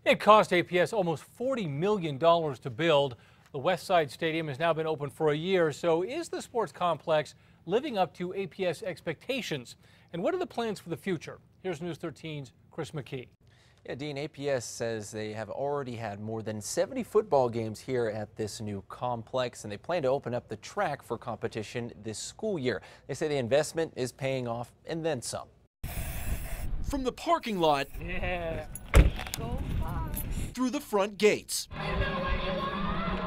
It cost APS almost $40 million to build. The West Side Stadium has now been open for a year. So is the sports complex living up to APS expectations? And what are the plans for the future? Here's News 13's Chris McKee. Yeah, Dean, APS says they have already had more than 70 football games here at this new complex, and they plan to open up the track for competition this school year. They say the investment is paying off and then some. From the parking lot through the front gates.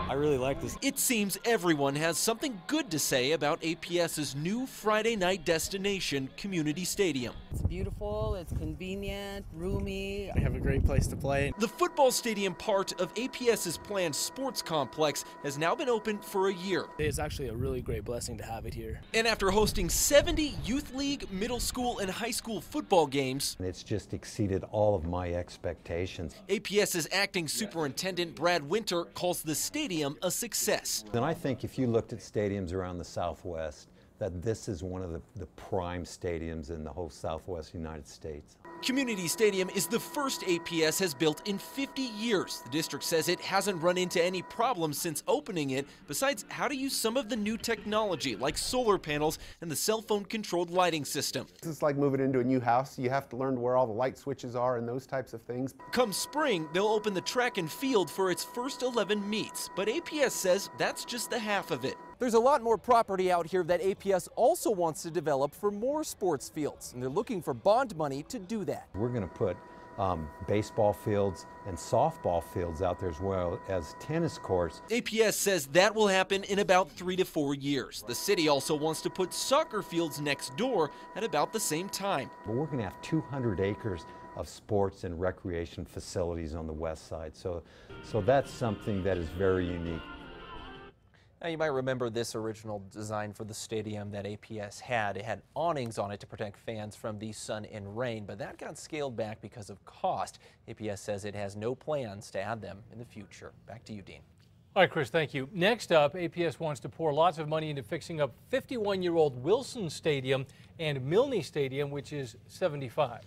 I really like this. It seems everyone has something good to say about APS's new Friday night destination, Community Stadium. It's beautiful, it's convenient, roomy. I have a great place to play. The football stadium part of APS's planned sports complex has now been open for a year. It's actually a really great blessing to have it here. And after hosting 70 youth league, middle school, and high school football games, it's just exceeded all of my expectations. APS's acting superintendent Brad Winter calls the stadium a success. And I think if you looked at stadiums around the Southwest, that this is one of the prime stadiums in the whole Southwest United States. Community Stadium is the first APS has built in 50 years. The district says it hasn't run into any problems since opening it, besides how to use some of the new technology like solar panels and the cell phone controlled lighting system. It's like moving into a new house. You have to learn where all the light switches are and those types of things. Come spring, they'll open the track and field for its first 11 meets, but APS says that's just the half of it. There's a lot more property out here that APS also wants to develop for more sports fields, and they're looking for bond money to do that. We're going to put baseball fields and softball fields out there as well as tennis courts. APS says that will happen in about 3 to 4 years. The city also wants to put soccer fields next door at about the same time. But we're going to have 200 acres of sports and recreation facilities on the west side. So that's something that is very unique. Now, you might remember this original design for the stadium that APS had. It had awnings on it to protect fans from the sun and rain, but that got scaled back because of cost. APS says it has no plans to add them in the future. Back to you, Dean. All right, Chris, thank you. Next up, APS wants to pour lots of money into fixing up 51-year-old Wilson Stadium and Milne Stadium, which is 75.